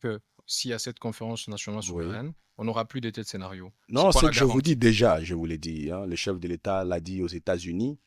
que s'il y a cette conférence nationale Oui. souveraine, on n'aura plus d'état de scénario. C'est Non, quoi c'est la que je vous dis garantie? déjà, je vous l'ai dit, hein, le chef de l'État l'a dit aux États-Unis,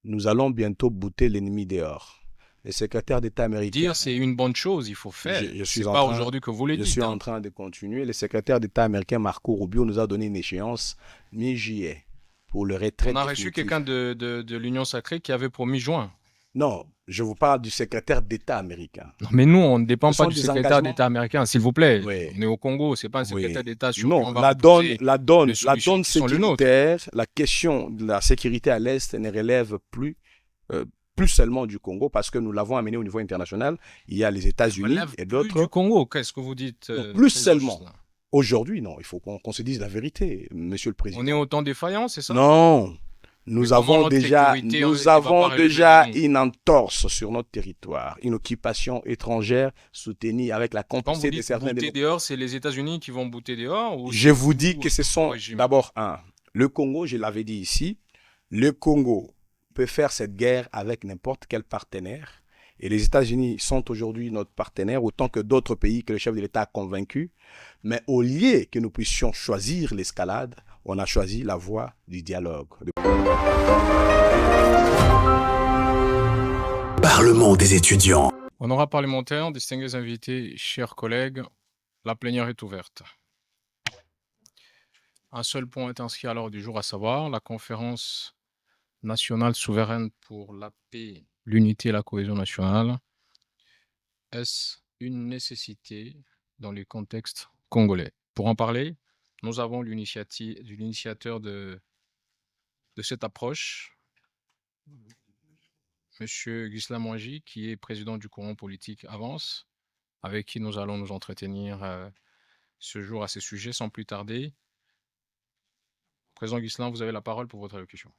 nous allons bientôt bouter l'ennemi dehors. Le secrétaire d'État américain, Dire, c'est une bonne chose, il faut faire. je suis C'est en pas train, aujourd'hui que vous le je suis dites, en hein. train de continuer, le secrétaire d'État américain Marco Rubio nous a donné une échéance mi-juillet pour le retrait On a reçu quelqu'un définitif. de l'Union sacrée qui avait promis juin. Non, je vous parle du secrétaire d'État américain. Non, mais nous, on ne Ce dépend pas sont du des secrétaire engagements. d'État américain, s'il vous plaît. Oui, On est au Congo, c'est pas un secrétaire oui. d'État sur qui Non, on va reposer les la solutions donne qui sont les nôtres. sécuritaire, la question de la sécurité à l'Est ne relève euh, plus seulement du Congo parce que nous l'avons amené au niveau international. Il y a les Elle États-Unis relève et plus du d'autres. Congo. Qu'est-ce que vous dites, Non, plus président seulement. Gislain? Aujourd'hui, non, il faut qu'on se dise la vérité, Monsieur le On est Président. autant défaillant, c'est ça? Non, Mais comment notre sécurité nous ne va pas avons relever de déjà nous? une entorse sur notre territoire, une occupation étrangère soutenue avec la Quand vous complicité de dites certains de bouter nos. dehors, c'est les États-Unis qui vont bouter dehors ou Je c'est vous dis vous, que ce le sont régime? d'abord le Congo, je l'avais dit ici, le Congo peut faire cette guerre avec n'importe quel partenaire. Et les États-Unis sont aujourd'hui notre partenaire, autant que d'autres pays que le chef de l'État a convaincus. Mais au lieu que nous puissions choisir l'escalade, on a choisi la voie du dialogue. Parlement des étudiants. Honorables parlementaires, distingués invités, chers collègues, la plénière est ouverte. Un seul point est inscrit à l'ordre du jour, à savoir la conférence nationale souveraine pour la paix, l'unité et la cohésion nationale. Est-ce une nécessité dans le contexte congolais? Pour en parler, nous avons l'initiateur de cette approche, Monsieur Ghislain Mouangi, qui est président du courant politique Avance, avec qui nous allons nous entretenir ce jour à ces sujets sans plus tarder. Président Ghislain, vous avez la parole pour votre allocution.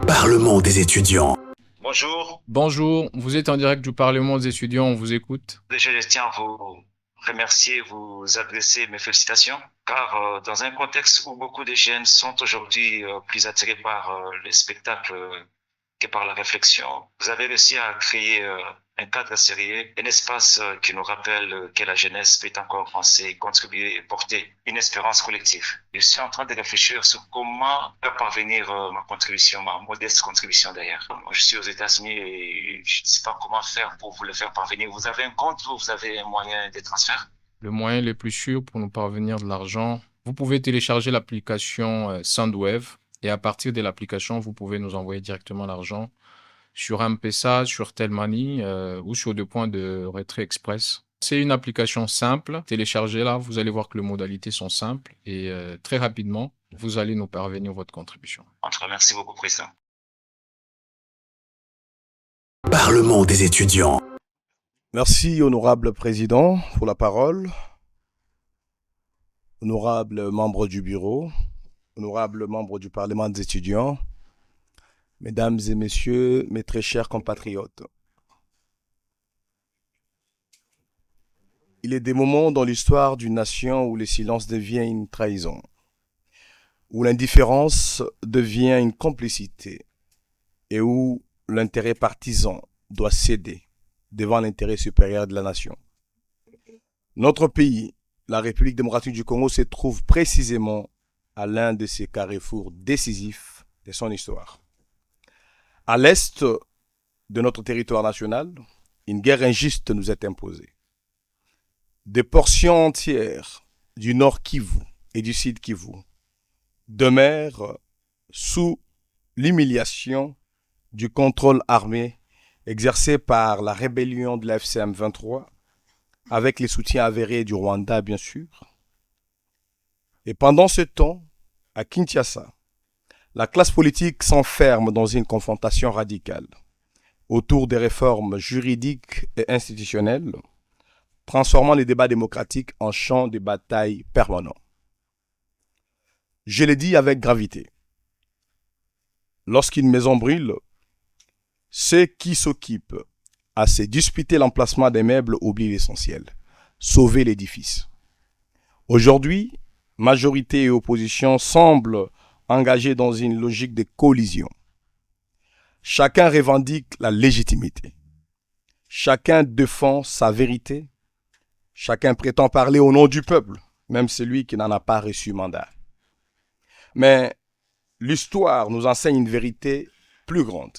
Parlement des étudiants. Bonjour. Bonjour, vous êtes en direct du Parlement des étudiants, on vous écoute. Déjà, je tiens à vous remercier, vous adresser mes félicitations, car dans un contexte où beaucoup de jeunes sont aujourd'hui plus attirés par le spectacle que par la réflexion, vous avez réussi à créer un cadre sérieux, un espace qui nous rappelle que la jeunesse peut encore penser, contribuer et porter une espérance collective. Je suis en train de réfléchir sur comment faire parvenir ma contribution, ma modeste contribution d'ailleurs. Je suis aux États-Unis et je ne sais pas comment faire pour vous le faire parvenir. Vous avez un compte ou vous avez un moyen de transfert? Le moyen le plus sûr pour nous parvenir de l'argent, vous pouvez télécharger l'application Soundwave et à partir de l'application, vous pouvez nous envoyer directement l'argent sur M-Pesa, sur Telmani ou sur des points de retrait express. C'est une application simple. Téléchargez-la, vous allez voir que les modalités sont simples et très rapidement, vous allez nous parvenir votre contribution. Merci beaucoup, Président. Parlement des étudiants. Merci, honorable président, pour la parole. Honorable membre du bureau, honorable membre du Parlement des étudiants, mesdames et messieurs, mes très chers compatriotes. Il est des moments dans l'histoire d'une nation où le silence devient une trahison, où l'indifférence devient une complicité et où l'intérêt partisan doit céder devant l'intérêt supérieur de la nation. Notre pays, la République démocratique du Congo, se trouve précisément à l'un de ces carrefours décisifs de son histoire. À l'est de notre territoire national, une guerre injuste nous est imposée. Des portions entières du nord Kivu et du sud Kivu demeurent sous l'humiliation du contrôle armé exercé par la rébellion de la FCM 23, avec les soutiens avérés du Rwanda, bien sûr. Et pendant ce temps, à Kinshasa, la classe politique s'enferme dans une confrontation radicale autour des réformes juridiques et institutionnelles, transformant les débats démocratiques en champ de bataille permanent. Je le dis avec gravité. Lorsqu'une maison brûle, ceux qui s'occupent à se disputer l'emplacement des meubles oublient l'essentiel, sauver l'édifice. Aujourd'hui, majorité et opposition semblent engagés dans une logique de collision. Chacun revendique la légitimité. Chacun défend sa vérité Chacun prétend parler au nom du peuple, même celui qui n'en a pas reçu mandat. Mais l'histoire nous enseigne une vérité plus grande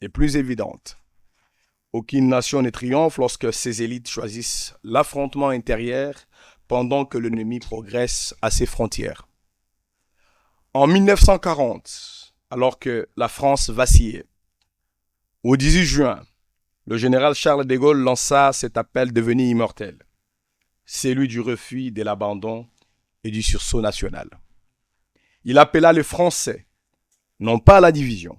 et plus évidente. Aucune nation ne triomphe lorsque ses élites choisissent l'affrontement intérieur pendant que l'ennemi progresse à ses frontières. En 1940, alors que la France vacillait, au 18 juin, le général Charles de Gaulle lança cet appel devenu immortel, celui du refus, de l'abandon et du sursaut national. Il appela les Français, non pas à la division,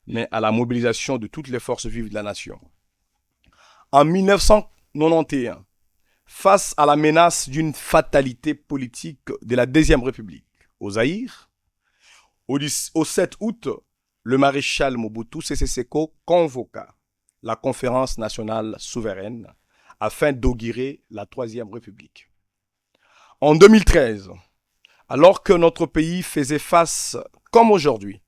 mais à la mobilisation de toutes les forces vives de la nation. En 1991, face à la menace d'une fatalité politique de la Deuxième République au Zaïre, au 7 août, le maréchal Mobutu Sese Seko convoqua la conférence nationale souveraine afin d'inaugurer la Troisième République. En 2013, alors que notre pays faisait face, comme aujourd'hui,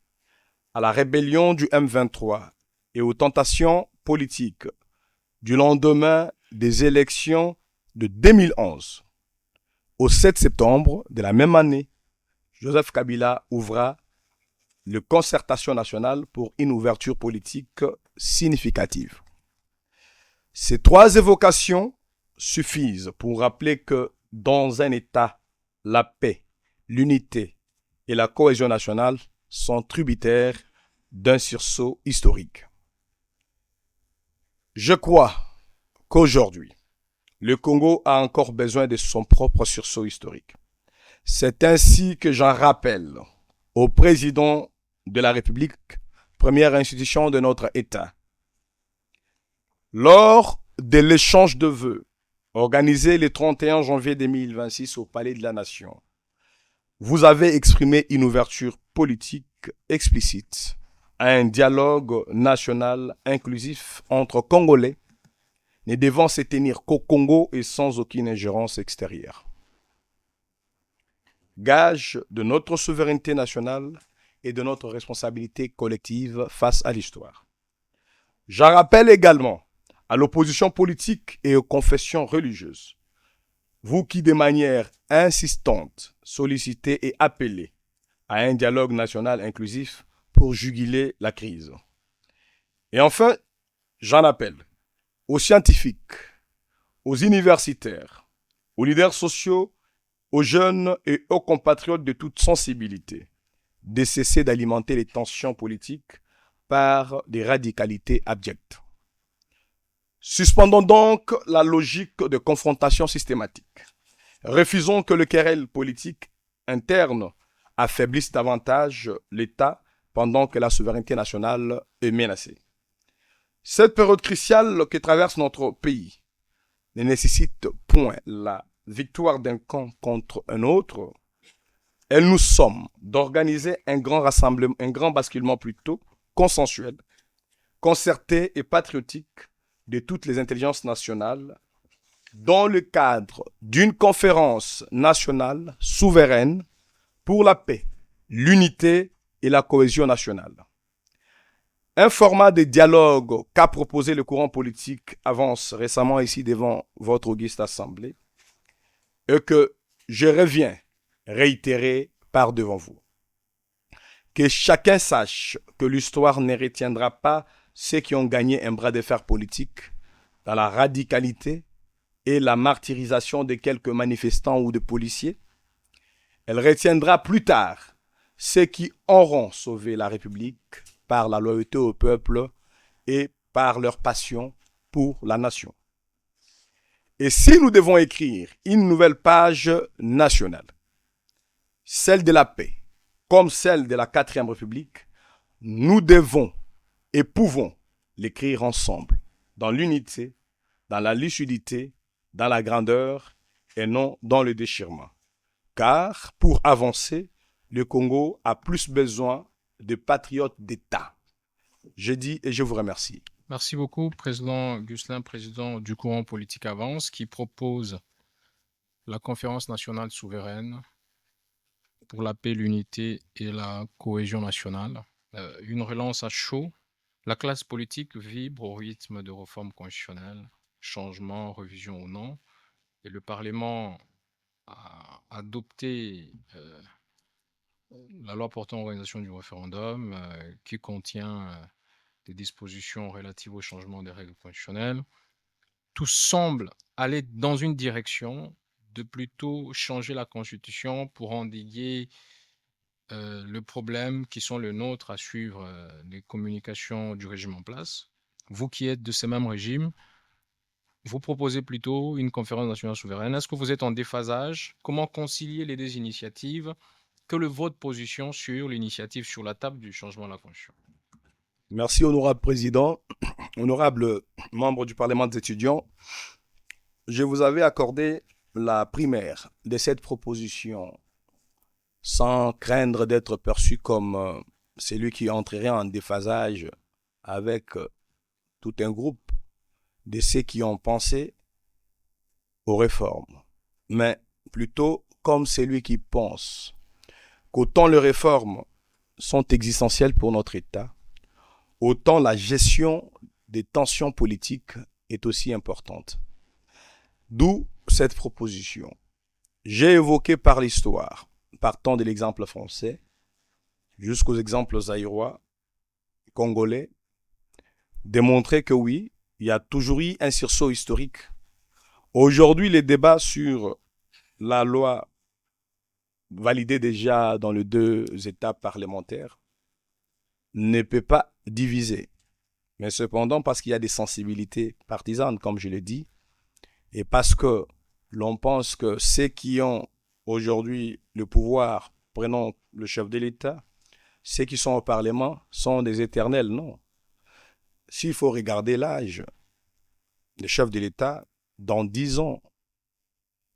à la rébellion du M23 et aux tentations politiques du lendemain des élections de 2011, au 7 septembre de la même année, Joseph Kabila ouvra le Concertation nationale pour une ouverture politique significative. Ces trois évocations suffisent pour rappeler que dans un État, la paix, l'unité et la cohésion nationale sont tributaires d'un sursaut historique. Je crois qu'aujourd'hui, le Congo a encore besoin de son propre sursaut historique. C'est ainsi que j'en rappelle au président de la République, première institution de notre État. Lors de l'échange de vœux organisé le 31 janvier 2026 au Palais de la Nation, vous avez exprimé une ouverture politique explicite à un dialogue national inclusif entre Congolais, ne devant se tenir qu'au Congo et sans aucune ingérence extérieure. Gage de notre souveraineté nationale et de notre responsabilité collective face à l'histoire. J'en rappelle également à l'opposition politique et aux confessions religieuses, vous qui de manière insistante sollicitez et appelez à un dialogue national inclusif pour juguler la crise. Et enfin, j'en appelle aux scientifiques, aux universitaires, aux leaders sociaux, aux jeunes et aux compatriotes de toute sensibilité de cesser d'alimenter les tensions politiques par des radicalités abjectes. Suspendons donc la logique de confrontation systématique. Refusons que le querelle politique interne affaiblisse davantage l'État pendant que la souveraineté nationale est menacée. Cette période cruciale que traverse notre pays ne nécessite point la victoire d'un camp contre un autre. Elle nous somme d'organiser un grand rassemblement, un grand basculement plutôt consensuel, concerté et patriotique de toutes les intelligences nationales dans le cadre d'une conférence nationale souveraine pour la paix, l'unité et la cohésion nationale. Un format de dialogue qu'a proposé le courant politique avance récemment ici devant votre auguste assemblée et que je reviens réitérer par devant vous. Que chacun sache que l'histoire ne retiendra pas ceux qui ont gagné un bras de fer politique dans la radicalité et la martyrisation de quelques manifestants ou de policiers. Elle retiendra plus tard ceux qui auront sauvé la République par la loyauté au peuple et par leur passion pour la nation. Et si nous devons écrire une nouvelle page nationale, celle de la paix, comme celle de la 4e République, nous devons et pouvons l'écrire ensemble, dans l'unité, dans la lucidité, dans la grandeur et non dans le déchirement. Car pour avancer, le Congo a plus besoin de patriotes d'État. Je dis et je vous remercie. Merci beaucoup, Président Gusselin, président du courant politique Avance, qui propose la conférence nationale souveraine pour la paix, l'unité et la cohésion nationale. Une relance à chaud. La classe politique vibre au rythme de réformes constitutionnelles, changements, révisions ou non. et le Parlement a adopté la loi portant organisation du référendum qui contient des dispositions relatives au changement des règles constitutionnelles. Tout semble aller dans une direction de plutôt changer la Constitution pour endiguer le problème qui sont le nôtre à suivre les communications du régime en place. Vous qui êtes de ce même régime, vous proposez plutôt une conférence nationale souveraine. Est-ce que vous êtes en déphasage? Comment concilier les deux initiatives? Quelle est votre position sur l'initiative sur la table du changement de la Constitution? Merci, honorable président, honorable membre du Parlement des étudiants. Je vous avais accordé la primaire de cette proposition sans craindre d'être perçu comme celui qui entrerait en déphasage avec tout un groupe de ceux qui ont pensé aux réformes, mais plutôt comme celui qui pense qu'autant les réformes sont existentielles pour notre État, autant la gestion des tensions politiques est aussi importante. D'où cette proposition. J'ai évoqué par l'histoire, partant de l'exemple français, jusqu'aux exemples zaïrois, congolais, démontrer que oui, il y a toujours eu un sursaut historique. Aujourd'hui, les débats sur la loi validée déjà dans les 2 étapes parlementaires ne peut pas diviser. Mais cependant, parce qu'il y a des sensibilités partisanes, comme je l'ai dit, et parce que l'on pense que ceux qui ont aujourd'hui le pouvoir, prenons le chef de l'État, ceux qui sont au Parlement sont des éternels, non. S'il faut regarder l'âge, le chef de l'État, dans 10 ans,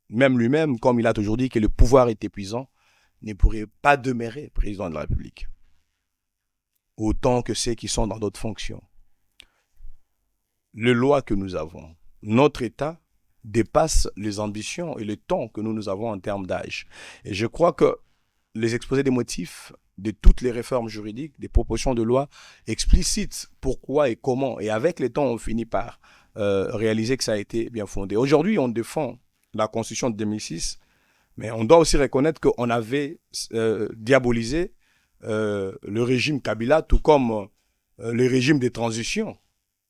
même lui-même, comme il a toujours dit que le pouvoir est épuisant, ne pourrait pas demeurer président de la République. Autant que ceux qui sont dans d'autres fonctions. Les lois que nous avons, notre État dépasse les ambitions et le temps que nous avons en termes d'âge. Et je crois que les exposés des motifs de toutes les réformes juridiques, des propositions de loi explicitent pourquoi et comment. Et avec le temps, on finit par réaliser que ça a été bien fondé. Aujourd'hui, on défend la Constitution de 2006, mais on doit aussi reconnaître qu'on avait diabolisé le régime Kabila, tout comme le régime des transitions.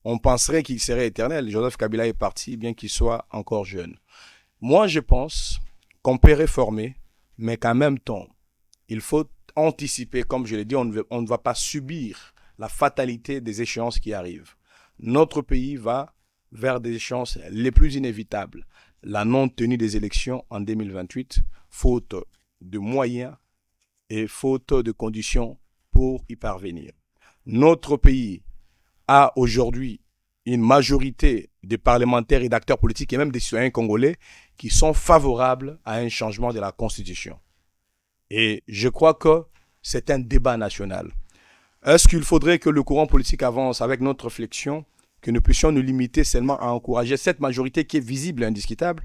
On penserait qu'il serait éternel. Joseph Kabila est parti, bien qu'il soit encore jeune. Moi, je pense qu'on peut réformer, mais qu'en même temps, il faut anticiper, comme je l'ai dit, on ne va pas subir la fatalité des échéances qui arrivent. Notre pays va vers des échéances les plus inévitables. La non-tenue des élections en 2028, faute de moyens et faute de conditions pour y parvenir. Notre pays a aujourd'hui une majorité de parlementaires et d'acteurs politiques et même des citoyens congolais qui sont favorables à un changement de la Constitution. Et je crois que c'est un débat national. Est-ce qu'il faudrait que le courant politique avance avec notre réflexion, que nous puissions nous limiter seulement à encourager cette majorité qui est visible et indiscutable,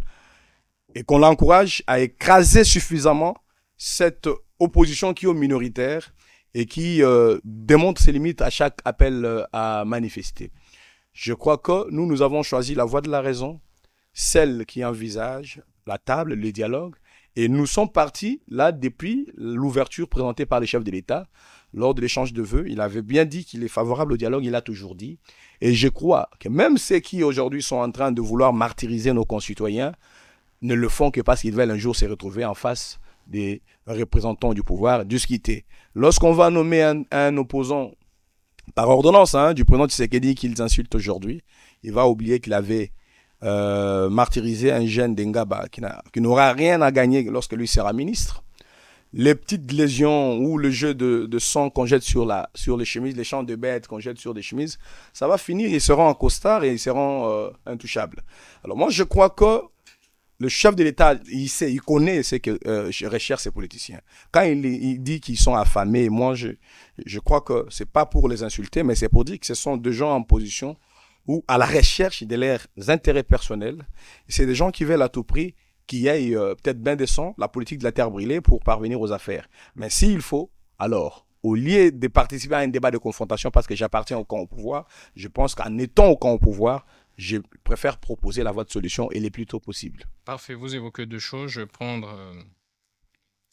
et qu'on l'encourage à écraser suffisamment cette opposition qui est minoritaire et qui démontre ses limites à chaque appel à manifester. Je crois que nous avons choisi la voie de la raison, celle qui envisage la table, le dialogue, et nous sommes partis là depuis l'ouverture présentée par le chef de l'État. Lors de l'échange de vœux, il avait bien dit qu'il est favorable au dialogue, il l'a toujours dit. Et je crois que même ceux qui aujourd'hui sont en train de vouloir martyriser nos concitoyens ne le font que parce qu'ils veulent un jour se retrouver en face des représentants du pouvoir, discuter. Lorsqu'on va nommer un opposant par ordonnance du président Tshisekedi qu'ils insultent aujourd'hui, il va oublier qu'il avait martyrisé un jeune d'Engaba qui n'aura rien à gagner lorsque lui sera ministre. Les petites lésions ou le jeu de sang qu'on jette sur les chemises, les champs de bêtes qu'on jette sur des chemises, ça va finir, ils seront en costard et ils seront intouchables. Alors moi, je crois que le chef de l'État, il connaît ce que recherchent ces politiciens. Quand il dit qu'ils sont affamés, moi, je crois que ce n'est pas pour les insulter, mais c'est pour dire que ce sont des gens en position ou à la recherche de leurs intérêts personnels. C'est des gens qui veulent à tout prix qu'il y ait peut-être bien décent la politique de la terre brûlée pour parvenir aux affaires. Mais s'il faut, alors, au lieu de participer à un débat de confrontation parce que j'appartiens au camp au pouvoir, je pense qu'en étant au camp au pouvoir, je préfère proposer la voie de solution et le plus tôt possible. Parfait, vous évoquez deux choses. Je vais prendre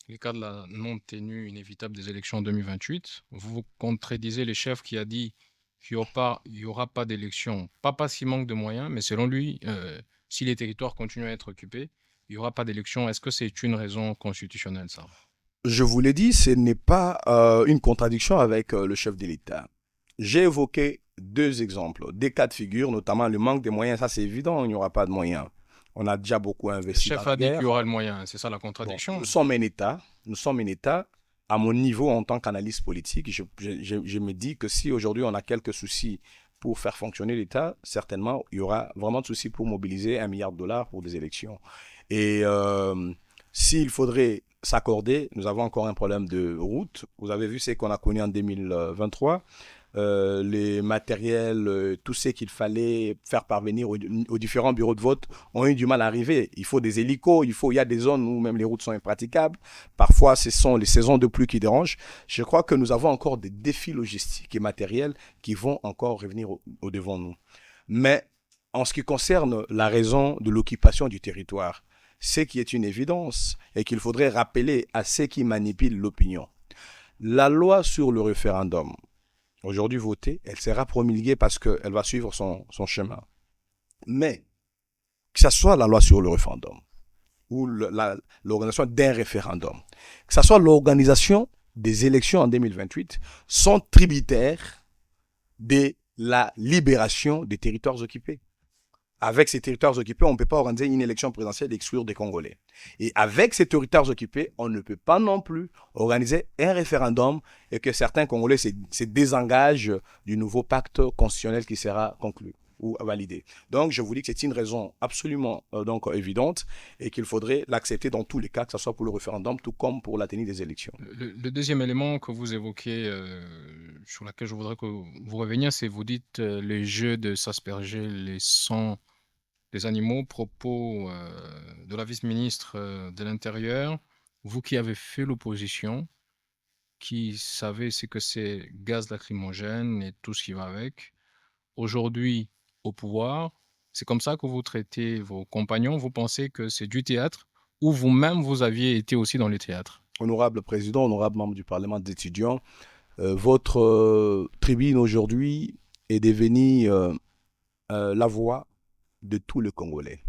le cas de la non-tenue inévitable des élections en 2028. Vous contredisez les chefs qui a dit qu'il n'y aura pas d'élection, pas parce qu'il manque de moyens, mais selon lui, si les territoires continuent à être occupés, il n'y aura pas d'élection. Est-ce que c'est une raison constitutionnelle, ça? Je vous l'ai dit, ce n'est pas une contradiction avec le chef de l'État. J'ai évoqué deux exemples, des cas de figure, notamment le manque de moyens. Ça, c'est évident, il n'y aura pas de moyens. On a déjà beaucoup Le investi chef dans a la dit qu'il guerre. y aura le moyen, c'est ça la Bon, contradiction. nous sommes un État. À mon niveau, en tant qu'analyste politique, je me dis que si aujourd'hui on a quelques soucis pour faire fonctionner l'État, certainement, il y aura vraiment de soucis pour mobiliser 1 milliard de dollars pour des élections. Et s'il faudrait s'accorder, nous avons encore un problème de route. Vous avez vu ce qu'on a connu en 2023. Les matériels, tout ce qu'il fallait faire parvenir aux différents bureaux de vote ont eu du mal à arriver. Il faut des hélicos, il y a des zones où même les routes sont impraticables. Parfois, ce sont les saisons de pluie qui dérangent. Je crois que nous avons encore des défis logistiques et matériels qui vont encore revenir au devant nous. Mais en ce qui concerne la raison de l'occupation du territoire, ce qui est une évidence et qu'il faudrait rappeler à ceux qui manipulent l'opinion. La loi sur le référendum, aujourd'hui votée, elle sera promulguée parce qu'elle va suivre son chemin. Mais, que ce soit la loi sur le référendum ou l'organisation d'un référendum, que ce soit l'organisation des élections en 2028, sont tributaires de la libération des territoires occupés. Avec ces territoires occupés, on ne peut pas organiser une élection présidentielle et exclure des Congolais. Et avec ces territoires occupés, on ne peut pas non plus organiser un référendum et que certains Congolais se désengagent du nouveau pacte constitutionnel qui sera conclu ou validé. Donc, je vous dis que c'est une raison absolument donc évidente et qu'il faudrait l'accepter dans tous les cas, que ce soit pour le référendum, tout comme pour la tenue des élections. Le deuxième élément que vous évoquez, sur lequel je voudrais que vous reveniez, c'est vous dites les jeux de s'asperger les sangs des animaux, propos de la vice-ministre de l'Intérieur. Vous qui avez fait l'opposition, qui savez ce que c'est gaz lacrymogène et tout ce qui va avec, aujourd'hui au pouvoir, c'est comme ça que vous traitez vos compagnons? Vous pensez que c'est du théâtre ou vous-même, vous aviez été aussi dans le théâtre? Honorable président, honorable membre du Parlement des étudiants, votre tribune aujourd'hui est devenue la voix de tous les Congolais.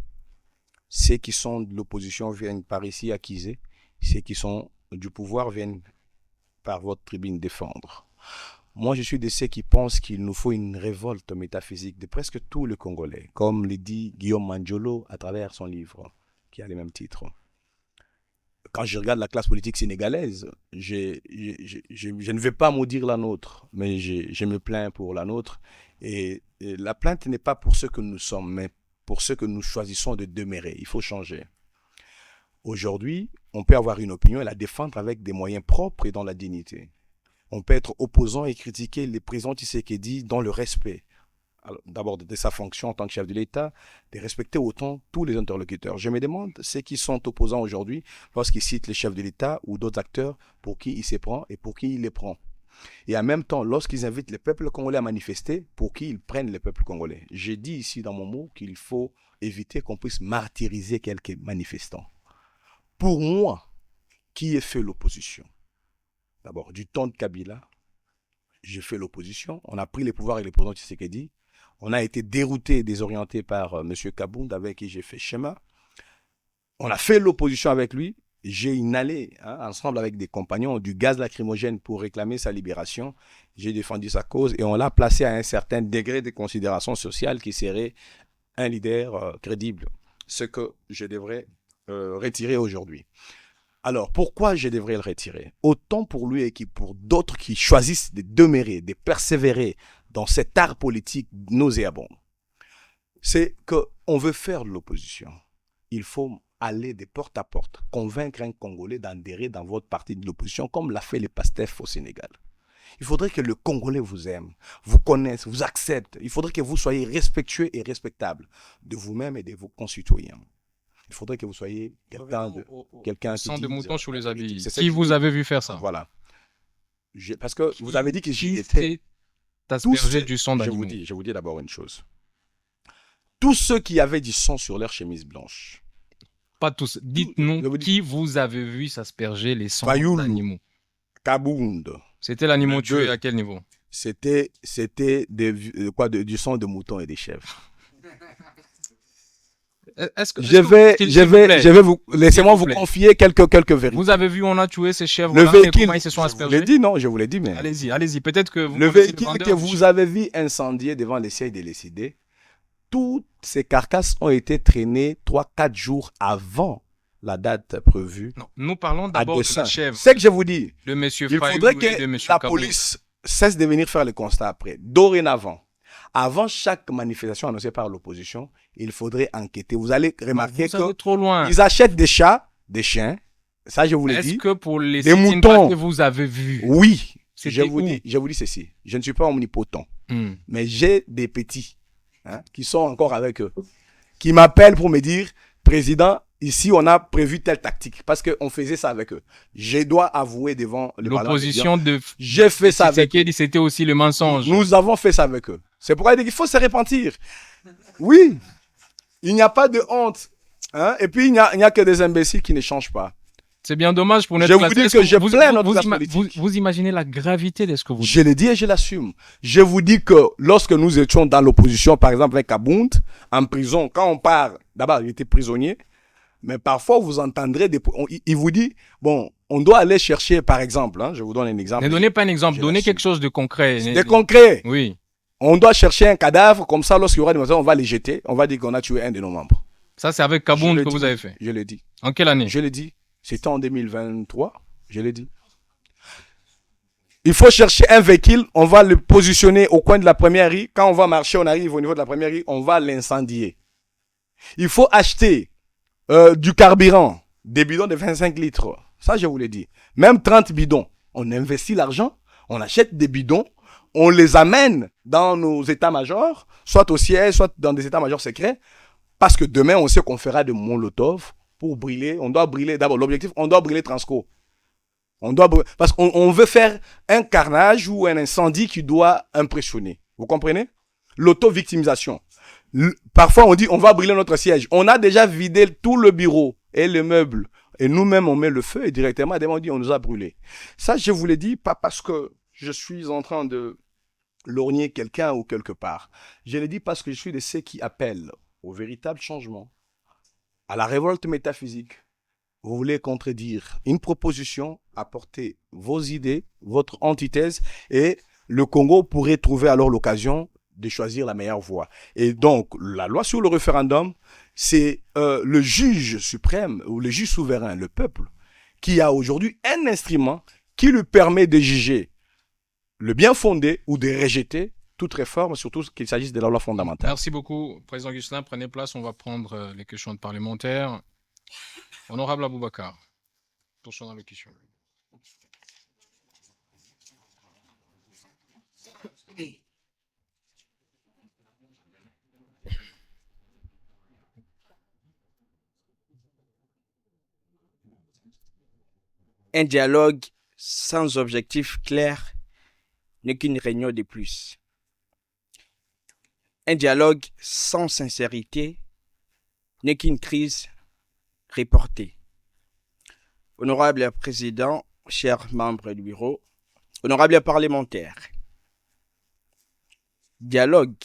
Ceux qui sont de l'opposition viennent par ici acquiser, ceux qui sont du pouvoir viennent par votre tribune défendre. Moi, je suis de ceux qui pensent qu'il nous faut une révolte métaphysique de presque tous les Congolais, comme le dit Guillaume Mandiolo à travers son livre, qui a le même titre. Quand je regarde la classe politique sénégalaise, je ne vais pas maudire la nôtre, mais je me plains pour la nôtre. Et la plainte n'est pas pour ce que nous sommes, mais pour ce que nous choisissons de demeurer. Il faut changer. Aujourd'hui, on peut avoir une opinion et la défendre avec des moyens propres et dans la dignité. On peut être opposant et critiquer les présidents Tshisekedi dans le respect. D'abord de sa fonction en tant que chef de l'État, de respecter autant tous les interlocuteurs. Je me demande ceux qui sont opposants aujourd'hui lorsqu'ils citent les chefs de l'État ou d'autres acteurs pour qui il se prend et pour qui il les prend. Et en même temps, lorsqu'ils invitent les peuples congolais à manifester, pour qui ils prennent les peuples congolais. J'ai dit ici dans mon mot qu'il faut éviter qu'on puisse martyriser quelques manifestants. Pour moi, qui ai fait l'opposition? D'abord, du temps de Kabila, j'ai fait l'opposition. On a pris les pouvoirs et les présidents Tshisekedi. On a été dérouté, désorienté par M. Kabound, avec qui j'ai fait schéma. On a fait l'opposition avec lui. J'ai inhalé, ensemble avec des compagnons, du gaz lacrymogène pour réclamer sa libération. J'ai défendu sa cause et on l'a placé à un certain degré de considération sociale qui serait un leader crédible. Ce que je devrais retirer aujourd'hui. Alors, pourquoi je devrais le retirer? Autant pour lui et pour d'autres qui choisissent de demeurer, de persévérer dans cet art politique nauséabond. C'est qu'on veut faire de l'opposition. Il faut aller de porte à porte, convaincre un Congolais d'adhérer dans votre parti de l'opposition, comme l'a fait les PASTEF au Sénégal. Il faudrait que le Congolais vous aime, vous connaisse, vous accepte. Il faudrait que vous soyez respectueux et respectable de vous-même et de vos concitoyens. Il faudrait que vous soyez quelqu'un qui sans de moutons sur les habits. Qui qui vous avez vu faire ça? Voilà. Parce que vous avez dit que j'y Qui étais. s'est aspergé du sang d'animaux? Je vous dis d'abord une chose. tous ceux qui avaient du sang sur leur chemise blanche. Pas tous. Je Dites-nous vous dis- qui vous avez vu s'asperger les sangs Fayoulou. d'animaux. Kabound, C'était l'animal Le tué deux. à quel niveau? c'était du sang de moutons et des chèvres. Est-ce que, Je est-ce que- vais, s'il- je s'il vous vais, plaît, je vais vous, laissez-moi S'il vous vous plaît. confier quelques vérités. vous avez vu, on a tué ces chèvres Le là, véhicule, comment ils se sont je vous l'ai aspergés? dit, non, je vous l'ai dit, mais Allez-y. Peut-être que vous le connaissez véhicule vendeur que du vous chèvre. avez vu incendié devant les sièges de l'ECD, toutes ces carcasses ont été traînées 3-4 jours avant la date prévue Non, nous parlons à d'abord de dessein. la chèvre C'est que je vous dis. de monsieur Il Fayoulou faudrait et de que monsieur la Kaboul. police cesse de venir faire le constat après. Dorénavant, avant chaque manifestation annoncée par l'opposition, il faudrait enquêter. Vous allez remarquer Vous allez trop loin. qu'ils achètent des chats, des chiens. Ça, je vous l'ai Est-ce dit. que pour les Des sit-ins moutons. que vous avez vus, Oui. C'était Je vous où? dis ceci. Je ne suis pas omnipotent. Hmm. Mais j'ai des petits qui sont encore avec eux, qui m'appellent pour me dire, Président, ici, on a prévu telle tactique, parce qu'on faisait ça avec eux. Je dois avouer devant le Parlement. L'opposition de J'ai fait ça avec eux. Tshisekedi, c'était aussi le mensonge. Nous avons fait ça avec eux. C'est pourquoi il dit qu'il faut se repentir. Oui, il n'y a pas de honte. Et puis, il n'y a que des imbéciles qui ne changent pas. C'est bien dommage pour notre Je vous classe. dis Est-ce que je plains notre vous, classe politique. vous imaginez la gravité de ce que vous dites? Je le dis et je l'assume. Je vous dis que lorsque nous étions dans l'opposition, par exemple avec Kabound, en prison, quand on part, d'abord il était prisonnier, mais parfois vous entendrez il vous dit, bon, on doit aller chercher, par exemple, je vous donne un exemple. Ne donnez pas un exemple, Je donnez l'assume. quelque chose de concret. C'est concret. Oui. On doit chercher un cadavre, comme ça, lorsqu'il y aura des maisons, on va les jeter, on va dire qu'on a tué un de nos membres. Ça, c'est avec Je Kabound le que dis. vous avez fait. Je l'ai dit. En quelle année? Je l'ai dit. C'était en 2023. Je l'ai dit. Il faut chercher un véhicule, on va le positionner au coin de la première rue. Quand on va marcher, on arrive au niveau de la première rue, on va l'incendier. Il faut acheter du carburant, des bidons de 25 litres. Ça, je vous l'ai dit. Même 30 bidons. On investit l'argent, on achète des bidons, on les amène dans nos états-majors, soit au siège, soit dans des états-majors secrets, parce que demain, on sait qu'on fera de Molotov pour brûler. On doit brûler, d'abord, l'objectif, on doit brûler Transco. Parce qu'on veut faire un carnage ou un incendie qui doit impressionner. Vous comprenez? L'auto-victimisation. Parfois, on dit, on va brûler notre siège. On a déjà vidé tout le bureau et le meuble. Et nous-mêmes, on met le feu et directement, on dit, on nous a brûlé. Ça, je vous l'ai dit, pas parce que je suis en train de lorgner quelqu'un ou quelque part. Je l'ai dit parce que je suis de ceux qui appellent au véritable changement, à la révolte métaphysique. Vous voulez contredire une proposition, apporter vos idées, votre antithèse, et le Congo pourrait trouver alors l'occasion de choisir la meilleure voie. Et donc, la loi sur le référendum, c'est le juge suprême, ou le juge souverain, le peuple, qui a aujourd'hui un instrument qui lui permet de juger le bien fondé ou de rejeter toute réforme, surtout qu'il s'agisse de la loi fondamentale. Merci beaucoup, Président Ghislain. Prenez place, on va prendre les questions de parlementaires. Honorable Aboubakar, pour son allocution. Un dialogue sans objectif clair n'est qu'une réunion de plus. Un dialogue sans sincérité n'est qu'une crise reportée. Honorable Président, chers membres du bureau, honorables parlementaires, dialogue,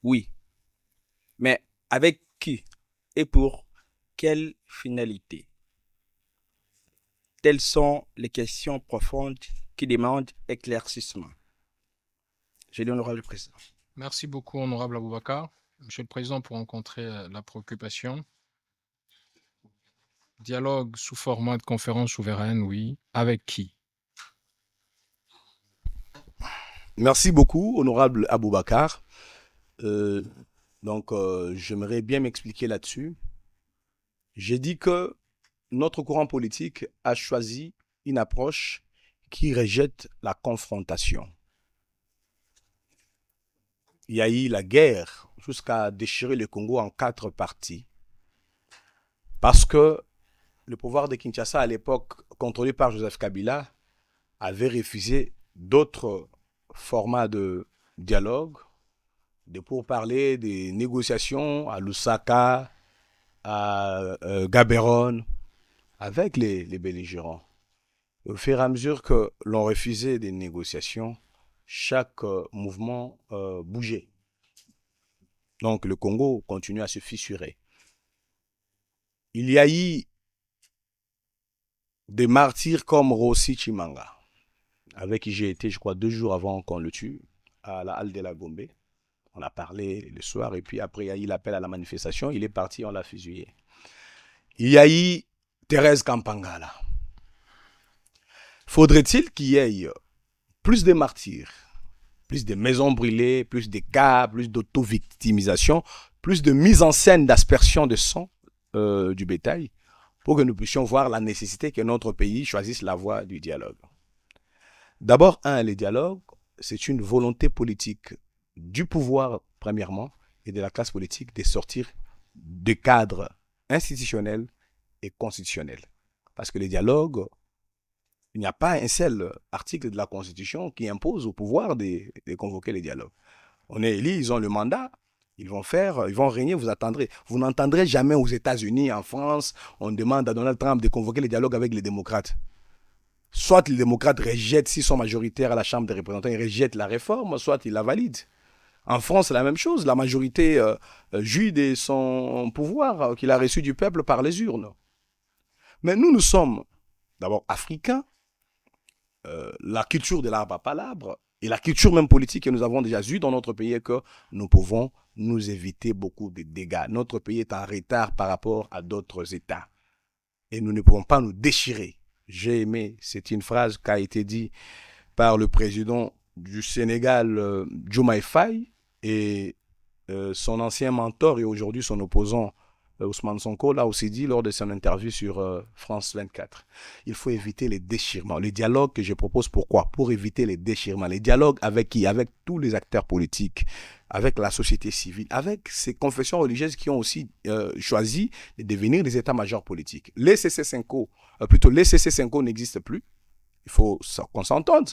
oui, mais avec qui et pour quelle finalité? Telles sont les questions profondes qui demandent éclaircissement. Je dis honorable président. Merci beaucoup, honorable Aboubakar. Monsieur le Président, pour rencontrer la préoccupation. Dialogue sous format de conférence souveraine, oui. Avec qui? Merci beaucoup, honorable Aboubakar. J'aimerais bien m'expliquer là-dessus. J'ai dit que notre courant politique a choisi une approche qui rejette la confrontation. Il y a eu la guerre jusqu'à déchirer le Congo en 4 parties parce que le pouvoir de Kinshasa à l'époque, contrôlé par Joseph Kabila, avait refusé d'autres formats de dialogue des pourparlers, des négociations à Lusaka, à Gaborone, avec les belligérants. Au fur et à mesure que l'on refusait des négociations, chaque mouvement bougeait. Donc le Congo continue à se fissurer. Il y a eu des martyrs comme Rossi Chimanga, avec qui j'ai été, je crois, 2 jours avant qu'on le tue, à la halle de la Gombe. On a parlé le soir, et puis après, il y a eu l'appel à la manifestation. Il est parti, on l'a fusillé. Il y a eu Thérèse Kampangala. Faudrait-il qu'il y ait plus de martyrs, plus de maisons brûlées, plus de cas, plus d'auto-victimisation, plus de mise en scène d'aspersion de sang du bétail, pour que nous puissions voir la nécessité que notre pays choisisse la voie du dialogue. D'abord, le dialogue, c'est une volonté politique du pouvoir, premièrement, et de la classe politique de sortir des cadres institutionnels et constitutionnels. Parce que le dialogue, il n'y a pas un seul article de la Constitution qui impose au pouvoir de convoquer les dialogues. On est élus, ils ont le mandat, ils vont régner, vous attendrez. Vous n'entendrez jamais aux États-Unis, en France, on demande à Donald Trump de convoquer les dialogues avec les démocrates. Soit les démocrates rejettent, s'ils sont majoritaires à la Chambre des représentants, ils rejettent la réforme, soit ils la valident. En France, c'est la même chose. La majorité jouit de son pouvoir qu'il a reçu du peuple par les urnes. Mais nous sommes d'abord africains. La culture de l'arbre à palabre et la culture même politique que nous avons déjà eue dans notre pays est que nous pouvons nous éviter beaucoup de dégâts. Notre pays est en retard par rapport à d'autres États. Et nous ne pouvons pas nous déchirer. J'ai aimé, c'est une phrase qui a été dite par le président du Sénégal, Diomaye Faye, et son ancien mentor et aujourd'hui son opposant, Ousmane Sonko, l'a aussi dit lors de son interview sur France 24. Il faut éviter les déchirements. Les dialogues que je propose, pourquoi? Pour éviter les déchirements. Les dialogues avec qui? Avec tous les acteurs politiques, avec la société civile, avec ces confessions religieuses qui ont aussi choisi de devenir des états-majors politiques. Les CC5O, les CC5O n'existent plus. Il faut qu'on s'entende.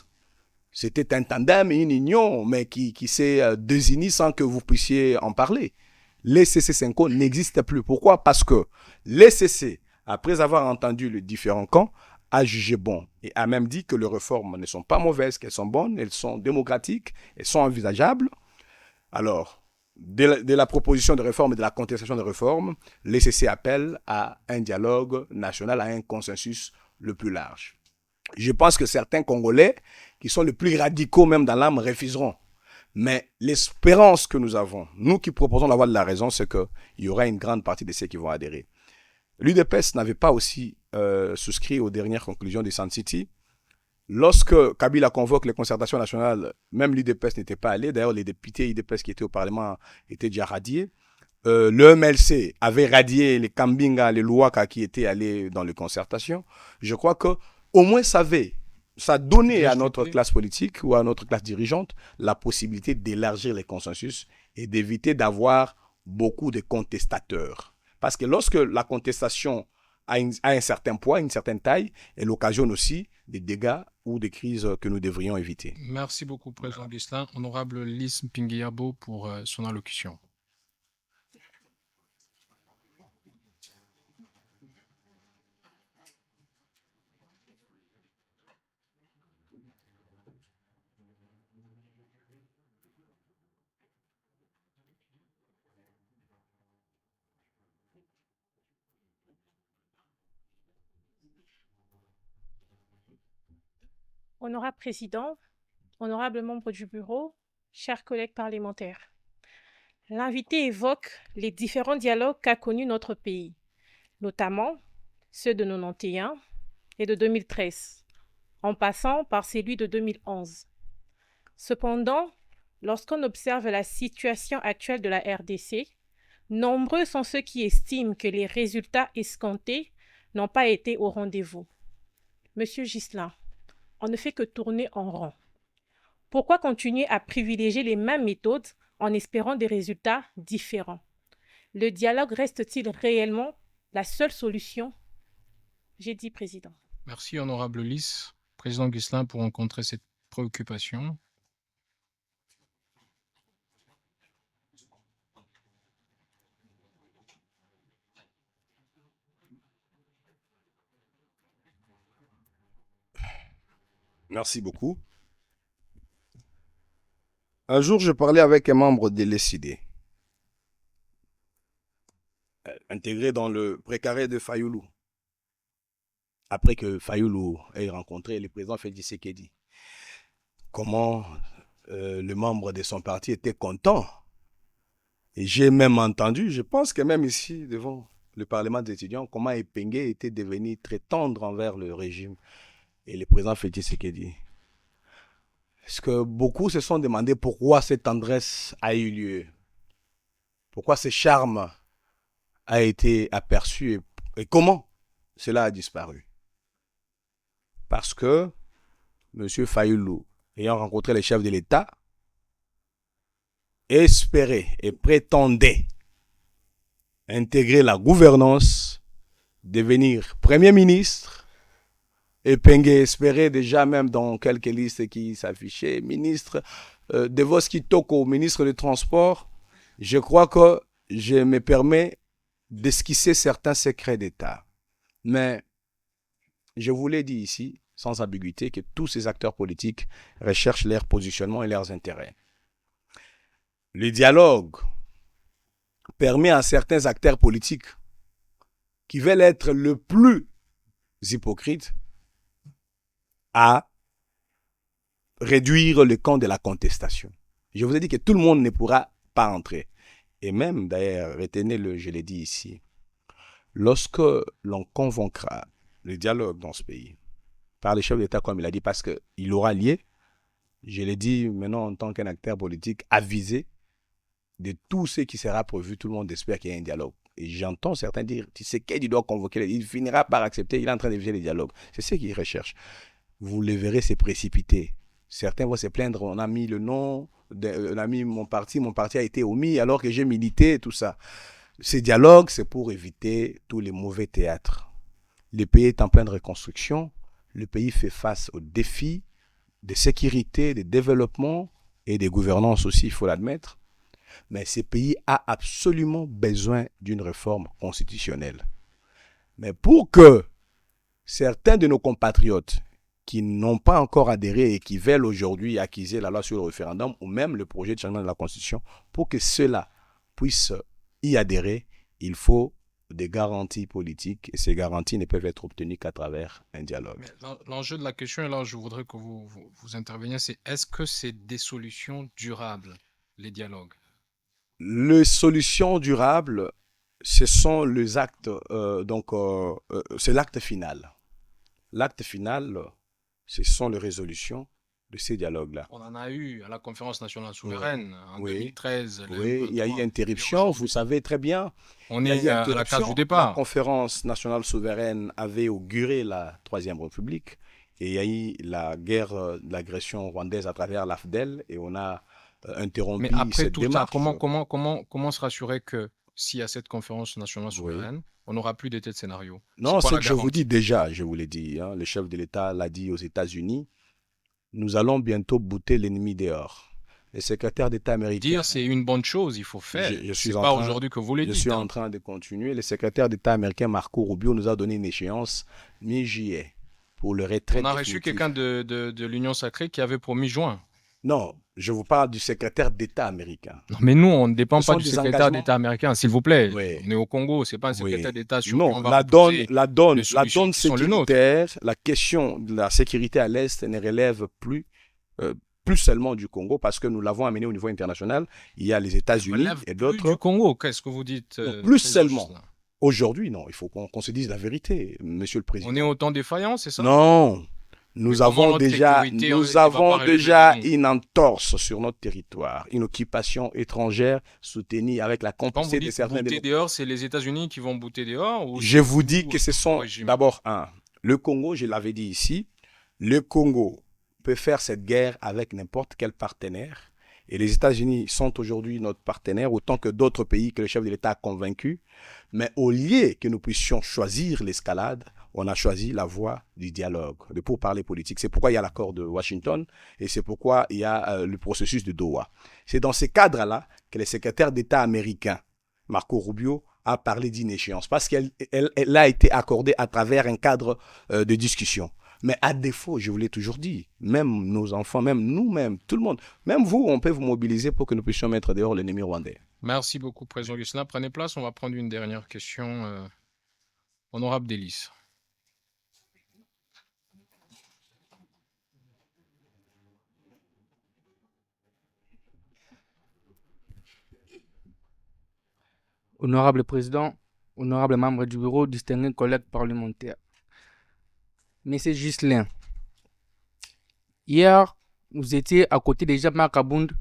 C'était un tandem et une union, mais qui s'est désigné sans que vous puissiez en parler. Les CC5O n'existent plus. Pourquoi? Parce que les CC, après avoir entendu les différents camps, a jugé bon et a même dit que les réformes ne sont pas mauvaises, qu'elles sont bonnes, elles sont démocratiques, elles sont envisageables. Alors, de la proposition de réforme et de la contestation de réforme, les CC appellent à un dialogue national, à un consensus le plus large. Je pense que certains Congolais, qui sont les plus radicaux même dans l'âme, refuseront. Mais l'espérance que nous avons, nous qui proposons la voie de la raison, c'est qu'il y aura une grande partie de ceux qui vont adhérer. L'UDPS n'avait pas aussi souscrit aux dernières conclusions du Sun City. Lorsque Kabila convoque les concertations nationales, même l'UDPS n'était pas allé. D'ailleurs, les députés UDPS qui étaient au Parlement étaient déjà radiés. Le MLC avait radié les Kambinga, les Louaka qui étaient allés dans les concertations. Je crois que au moins ça donnait à notre classe politique ou à notre classe dirigeante la possibilité d'élargir les consensus et d'éviter d'avoir beaucoup de contestateurs. Parce que lorsque la contestation a un certain poids, une certaine taille, elle occasionne aussi des dégâts ou des crises que nous devrions éviter. Merci beaucoup, Président Ghislain. Honorable Lys Mpingiyabo pour son allocution. Honorable Président, honorables membres du bureau, chers collègues parlementaires, l'invité évoque les différents dialogues qu'a connus notre pays, notamment ceux de 91 et de 2013, en passant par celui de 2011. Cependant, lorsqu'on observe la situation actuelle de la RDC, nombreux sont ceux qui estiment que les résultats escomptés n'ont pas été au rendez-vous. Monsieur Ghislain, on ne fait que tourner en rond. Pourquoi continuer à privilégier les mêmes méthodes en espérant des résultats différents? Le dialogue reste-t-il réellement la seule solution? J'ai dit, Président. Merci, honorable Lys. Président Ghislain, pour rencontrer cette préoccupation. Merci beaucoup. Un jour, je parlais avec un membre de l'ECD, intégré dans le précaré de Fayoulou. Après que Fayoulou ait rencontré le président Félix Tshisekedi, comment le membre de son parti était content. Et j'ai même entendu, je pense que même ici, devant le Parlement des étudiants, comment Epenge était devenu très tendre envers le régime et le président Félix Tshisekedi. Parce que beaucoup se sont demandé pourquoi cette tendresse a eu lieu. Pourquoi ce charme a été aperçu et comment cela a disparu. Parce que M. Fayoulou, ayant rencontré les chefs de l'État, espérait et prétendait intégrer la gouvernance, devenir Premier ministre. Et Epenge espérait déjà même dans quelques listes qui s'affichaient, ministre Devos Kitoko, ministre des Transports. Je crois que je me permets d'esquisser certains secrets d'État. Mais je vous l'ai dit ici, sans ambiguïté, que tous ces acteurs politiques recherchent leur positionnement et leurs intérêts. Le dialogue permet à certains acteurs politiques qui veulent être le plus hypocrites à réduire le camp de la contestation. Je vous ai dit que tout le monde ne pourra pas entrer. Et même, d'ailleurs, retenez-le, je l'ai dit ici, lorsque l'on convoquera le dialogue dans ce pays, par les chefs d'État, comme il a dit, parce qu'il aura lié, je l'ai dit maintenant en tant qu'un acteur politique avisé de tout ce qui sera prévu, tout le monde espère qu'il y ait un dialogue. Et j'entends certains dire, tu sais qu'il doit convoquer, il finira par accepter, il est en train d'éviter les dialogues. C'est ce qu'il recherche. Vous le verrez, c'est précipité. Certains vont se plaindre, on a mis le nom, on a mis mon parti a été omis alors que j'ai milité, tout ça. Ces dialogues, c'est pour éviter tous les mauvais théâtres. Le pays est en pleine reconstruction, le pays fait face aux défis de sécurité, de développement et de gouvernance aussi, il faut l'admettre. Mais ce pays a absolument besoin d'une réforme constitutionnelle. Mais pour que certains de nos compatriotes qui n'ont pas encore adhéré et qui veulent aujourd'hui acquiser la loi sur le référendum ou même le projet de changement de la Constitution, pour que ceux-là puissent y adhérer, il faut des garanties politiques et ces garanties ne peuvent être obtenues qu'à travers un dialogue. L'enjeu de la question, et là je voudrais que vous interveniez, c'est est-ce que c'est des solutions durables, les dialogues? Les solutions durables, ce sont les actes, c'est l'acte final. L'acte final, ce sont les résolutions de ces dialogues-là. On en a eu à la conférence nationale souveraine en Oui. 2013. Oui, il y a eu interruption, vous savez très bien. On est à la case du départ. La conférence nationale souveraine avait auguré la Troisième République et il y a eu la guerre l'agression rwandaise à travers l'AFDEL et on a interrompu Mais après cette tout démarche. ça, comment se rassurer que s'il y a cette conférence nationale souveraine, on n'aura plus d'état de scénario? Non, c'est que je vous dis déjà, je vous l'ai dit, hein, le chef de l'État l'a dit aux États-Unis, nous allons bientôt bouter l'ennemi dehors. Le secrétaire d'État américain... Dire, c'est une bonne chose, il faut faire. C'est pas aujourd'hui que vous le dites. Je suis en train de continuer. Le secrétaire d'État américain Marco Rubio nous a donné une échéance mi-juillet pour le retrait. On a reçu quelqu'un de l'Union sacrée qui avait promis juin. Non, je vous parle du secrétaire d'État américain. Non, mais nous, on ne dépend pas du secrétaire d'État américain, s'il vous plaît. Oui. On est au Congo, c'est pas un secrétaire d'État sur non, qui on va la donne sécuritaire, la question de la sécurité à l'Est ne relève plus seulement du Congo parce que nous l'avons amené au niveau international. Il y a les États-Unis et d'autres. Du Congo, qu'est-ce que vous dites plus seulement. Aujourd'hui, non, il faut qu'on se dise la vérité, Monsieur le Président. On est autant défaillant, c'est ça? Non. Nous avons déjà une entorse sur notre territoire, une occupation étrangère soutenue avec la complicité de certains... Bouter dehors, c'est les États-Unis qui vont bouter dehors ou Je vous dis que ce sont d'abord le Congo, je l'avais dit ici, le Congo peut faire cette guerre avec n'importe quel partenaire et les États-Unis sont aujourd'hui notre partenaire autant que d'autres pays que le chef de l'État a convaincu, mais au lieu que nous puissions choisir l'escalade, on a choisi la voie du dialogue, de pourparlers politique. C'est pourquoi il y a l'accord de Washington et c'est pourquoi il y a le processus de Doha. C'est dans ces cadres-là que le secrétaire d'État américain, Marco Rubio, a parlé d'une échéance parce qu'elle a été accordée à travers un cadre de discussion. Mais à défaut, je vous l'ai toujours dit, même nos enfants, même nous-mêmes, tout le monde, même vous, on peut vous mobiliser pour que nous puissions mettre dehors l'ennemi rwandais. Merci beaucoup, Président Ghislain. Prenez place, on va prendre une dernière question. Honorable Délice. Honorable Président, honorable membre du bureau, distingués collègues parlementaires. Monsieur Ghislain, hier, vous étiez à côté de Jean-Marc Abound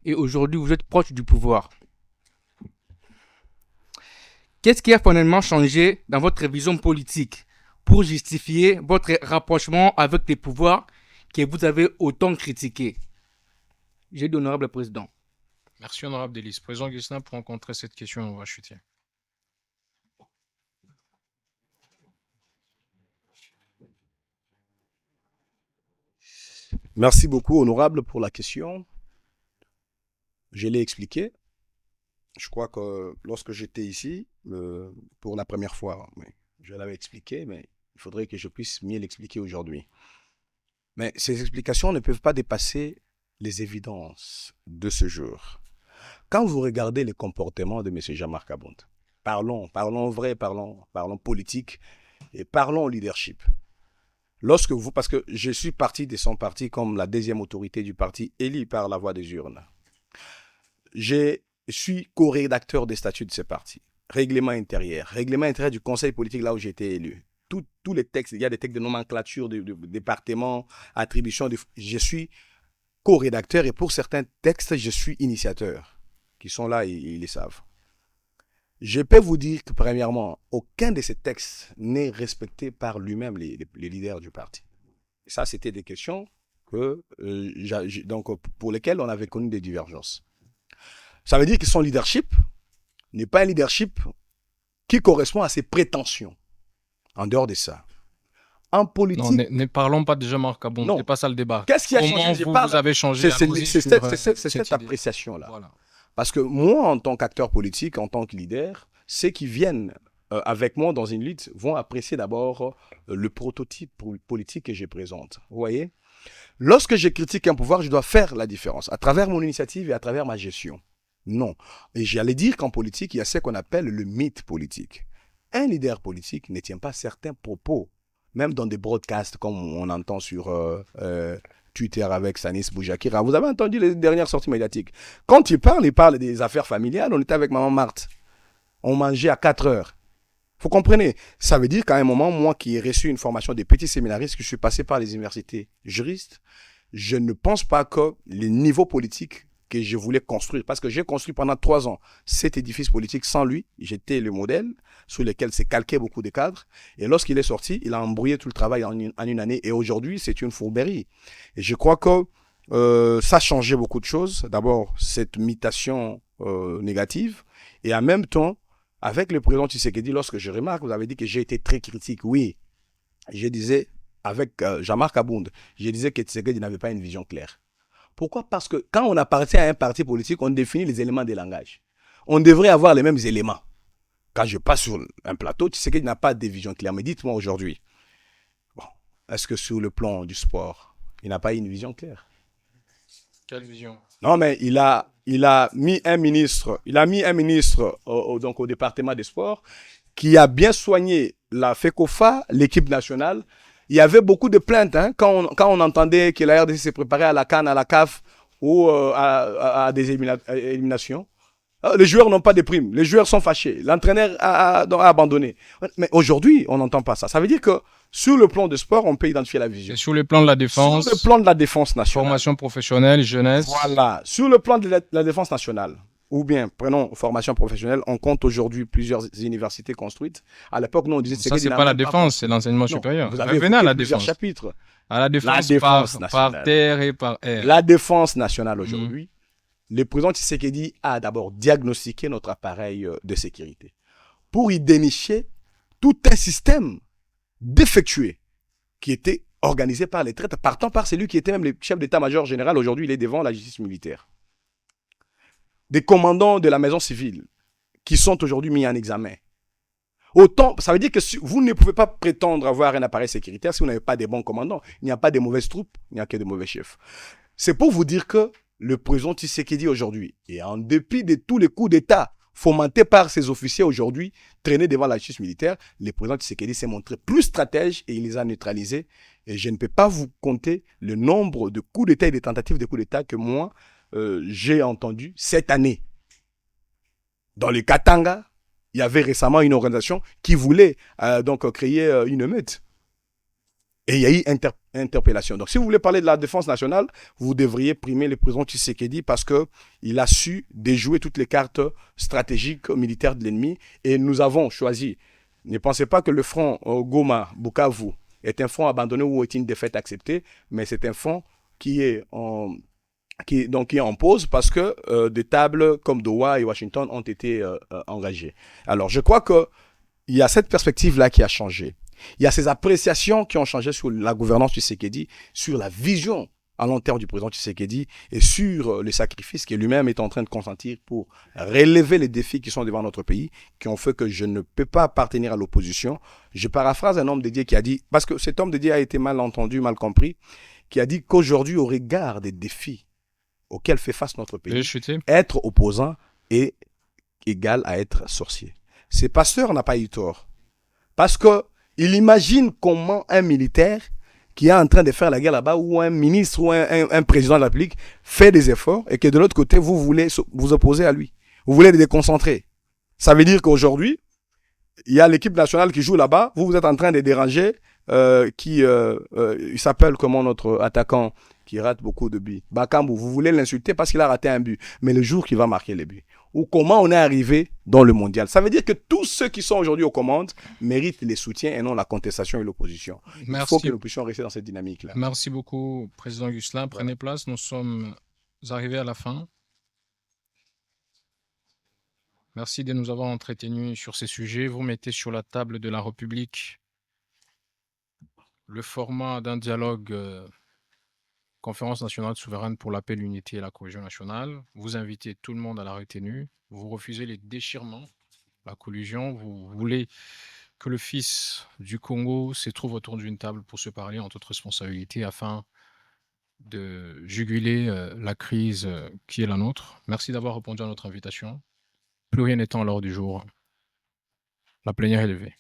et aujourd'hui, vous êtes proche du pouvoir. Qu'est-ce qui a fondamentalement changé dans votre vision politique pour justifier votre rapprochement avec les pouvoirs que vous avez autant critiqués? J'ai dit honorable Président. Merci, honorable Délice. Président Ghislain, pour rencontrer cette question, on va chuter. Merci beaucoup, honorable, pour la question. Je l'ai expliqué. Je crois que lorsque j'étais ici, pour la première fois, je l'avais expliqué, mais il faudrait que je puisse mieux l'expliquer aujourd'hui. Mais ces explications ne peuvent pas dépasser les évidences de ce jour. Quand vous regardez les comportements de M. Jean-Marc Abound, parlons vrai, parlons politique et parlons leadership. Parce que je suis parti de son parti comme la deuxième autorité du parti élu par la voie des urnes. Je suis co-rédacteur des statuts de ce parti. Règlement intérieur du conseil politique là où j'ai été élu. Tous les textes, il y a des textes de nomenclature, de département, attribution. Je suis co-rédacteur et pour certains textes, je suis initiateur. Qui sont là, ils le savent. Je peux vous dire que, premièrement, aucun de ces textes n'est respecté par lui-même, les leaders du parti. Et ça, c'était des questions pour lesquelles on avait connu des divergences. Ça veut dire que son leadership n'est pas un leadership qui correspond à ses prétentions. En dehors de ça. En politique... Non, ne parlons pas de Jean-Marc Abound, ce n'est pas ça le débat. Qu'est-ce qui a changé? Comment vous avez changé? C'est cette appréciation-là. Voilà. Parce que moi, en tant qu'acteur politique, en tant que leader, ceux qui viennent avec moi dans une lutte vont apprécier d'abord le prototype politique que je présente. Vous voyez? Lorsque je critique un pouvoir, je dois faire la différence à travers mon initiative et à travers ma gestion. Non. Et j'allais dire qu'en politique, il y a ce qu'on appelle le mythe politique. Un leader politique ne tient pas certains propos, même dans des broadcasts comme on entend sur Twitter avec Sanis Boujakira. Vous avez entendu les dernières sorties médiatiques. Quand il parle des affaires familiales. On était avec maman Marthe. On mangeait à 4 heures. Vous comprenez? Ça veut dire qu'à un moment, moi qui ai reçu une formation des petits séminaristes, que je suis passé par les universités juristes, je ne pense pas que les niveaux politiques que je voulais construire, parce que j'ai construit pendant 3 ans cet édifice politique sans lui, j'étais le modèle sur lequel s'est calqué beaucoup de cadres, et lorsqu'il est sorti, il a embrouillé tout le travail en une année, et aujourd'hui, c'est une fourberie. Et je crois que ça a changé beaucoup de choses. D'abord, cette mutation négative, et en même temps, avec le président Tshisekedi, lorsque je remarque, vous avez dit que j'ai été très critique. Oui, je disais, avec Jean-Marc Abound, je disais que Tshisekedi n'avait pas une vision claire. Pourquoi? Parce que quand on appartient à un parti politique, on définit les éléments des langages. On devrait avoir les mêmes éléments. Quand je passe sur un plateau, Tshisekedi n'a pas de vision claire. Mais dites-moi aujourd'hui, est-ce que sur le plan du sport, il n'a pas une vision claire? Quelle vision? Non, mais il a mis un ministre, donc au département des sports, qui a bien soigné la FECOFA, l'équipe nationale. Il y avait beaucoup de plaintes quand on entendait que la RDC s'est préparée à la CAN, à la CAF ou à des éliminations. Les joueurs n'ont pas de primes, les joueurs sont fâchés, l'entraîneur a abandonné. Mais aujourd'hui, on n'entend pas ça. Ça veut dire que sur le plan de sport, on peut identifier la vision. Et sur le plan de la défense. Sur le plan de la défense nationale. Formation professionnelle, jeunesse. Voilà. Sur le plan de la défense nationale, ou bien, prenons formation professionnelle, on compte aujourd'hui plusieurs universités construites. À l'époque, nous, on disait... Ça, c'est pas la défense, c'est l'enseignement supérieur. Vous avez venez à la défense. Chapitres. À la défense, par terre et par air. La défense nationale aujourd'hui, le président Tshisekedi a d'abord diagnostiqué notre appareil de sécurité pour y dénicher tout un système défectué qui était organisé par les traîtres, partant par celui qui était même le chef d'état-major général. Aujourd'hui, il est devant la justice militaire. Des commandants de la maison civile qui sont aujourd'hui mis en examen. Autant, ça veut dire que vous ne pouvez pas prétendre avoir un appareil sécuritaire si vous n'avez pas des bons commandants. Il n'y a pas de mauvaises troupes, il n'y a que de mauvais chefs. C'est pour vous dire que le président Tshisekedi aujourd'hui, et en dépit de tous les coups d'État fomentés par ses officiers aujourd'hui, traînés devant la justice militaire, le président Tshisekedi s'est montré plus stratège et il les a neutralisés. Et je ne peux pas vous compter le nombre de coups d'État et de tentatives de coups d'État que moi, j'ai entendu cette année. Dans le Katanga, il y avait récemment une organisation qui voulait donc créer une émeute. Et il y a eu interpellation. Donc, si vous voulez parler de la défense nationale, vous devriez primer le président Tshisekedi parce qu'il a su déjouer toutes les cartes stratégiques militaires de l'ennemi. Et nous avons choisi. Ne pensez pas que le front Goma-Bukavu est un front abandonné ou est une défaite acceptée, mais c'est un front qui est en pause parce que des tables comme Doha et Washington ont été engagées. Alors, je crois qu'il y a cette perspective-là qui a changé. Il y a ces appréciations qui ont changé sur la gouvernance Tshisekedi, sur la vision à long terme du président Tshisekedi et sur les sacrifices qu'il lui-même est en train de consentir pour relever les défis qui sont devant notre pays, qui ont fait que je ne peux pas appartenir à l'opposition. Je paraphrase un homme de Dieu qui a dit, parce que cet homme de Dieu a été mal entendu, mal compris, qui a dit qu'aujourd'hui, au regard des défis auxquels fait face notre pays, être opposant est égal à être sorcier. Ce pasteur n'a pas eu tort. Parce que il imagine comment un militaire qui est en train de faire la guerre là-bas, ou un ministre ou un président de la République fait des efforts et que de l'autre côté, vous voulez vous opposer à lui. Vous voulez le déconcentrer. Ça veut dire qu'aujourd'hui, il y a l'équipe nationale qui joue là-bas, vous êtes en train de déranger, il s'appelle comment notre attaquant qui rate beaucoup de buts, Bakambu, vous voulez l'insulter parce qu'il a raté un but, mais le jour qu'il va marquer les buts. Ou comment on est arrivé dans le mondial. Ça veut dire que tous ceux qui sont aujourd'hui aux commandes méritent les soutiens et non la contestation et l'opposition. Il faut que l'opposition reste dans cette dynamique-là. Merci beaucoup, Président Gusselin. Prenez place, nous sommes arrivés à la fin. Merci de nous avoir entretenus sur ces sujets. Vous mettez sur la table de la République le format d'un dialogue Conférence nationale souveraine pour la paix, l'unité et la cohésion nationale. Vous invitez tout le monde à la retenue. Vous refusez les déchirements, la collusion. Vous voulez que le fils du Congo se trouve autour d'une table pour se parler en toute responsabilité afin de juguler la crise qui est la nôtre. Merci d'avoir répondu à notre invitation. Plus rien n'étant à l'ordre du jour, la plénière est levée.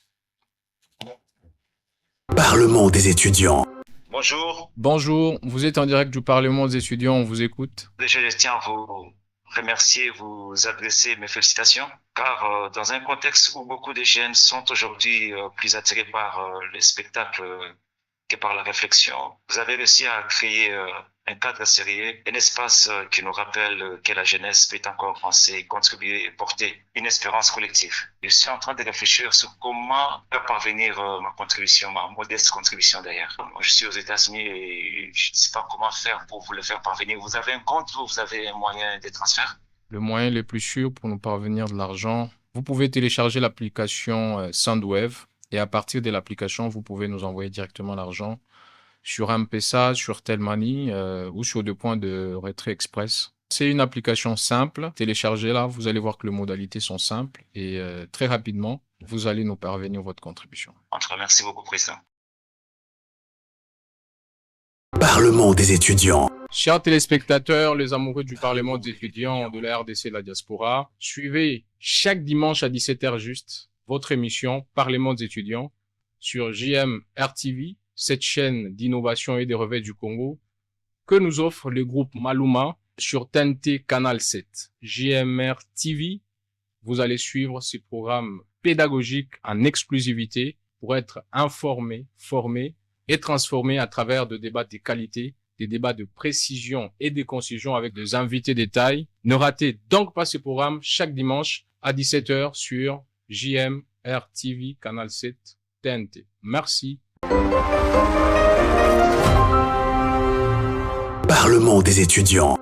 Parlement des étudiants. Bonjour. Bonjour, vous êtes en direct du Parlement des étudiants, on vous écoute. Déjà, je tiens à vous remercier, vous adresser mes félicitations, car dans un contexte où beaucoup de jeunes sont aujourd'hui plus attirés par les spectacles que par la réflexion, vous avez réussi à créer un cadre sérieux, un espace qui nous rappelle que la jeunesse peut encore penser, contribuer et porter une espérance collective. Je suis en train de réfléchir sur comment faire parvenir ma contribution, ma modeste contribution d'ailleurs. Je suis aux États-Unis et je ne sais pas comment faire pour vous le faire parvenir. Vous avez un compte ou vous avez un moyen de transfert? Le moyen le plus sûr pour nous parvenir de l'argent, vous pouvez télécharger l'application Soundwave et à partir de l'application, vous pouvez nous envoyer directement l'argent sur M-Pesa, sur Telmani ou sur des points de retrait express. C'est une application simple. Téléchargez-la, vous allez voir que les modalités sont simples et très rapidement, vous allez nous parvenir votre contribution. Merci beaucoup, Président. Parlement des étudiants. Chers téléspectateurs, les amoureux du Parlement des étudiants de la RDC et de la diaspora, suivez chaque dimanche à 17h juste votre émission Parlement des étudiants sur JMR-TV, cette chaîne d'innovation et de revêt du Congo que nous offre le groupe Maluma sur TNT Canal 7. JMR TV, vous allez suivre ces programmes pédagogiques en exclusivité pour être informés, formés et transformés à travers de débats de qualité, des débats de précision et de concision avec des invités de taille. Ne ratez donc pas ces programmes chaque dimanche à 17h sur JMR TV Canal 7 TNT. Merci. Parlement des étudiants.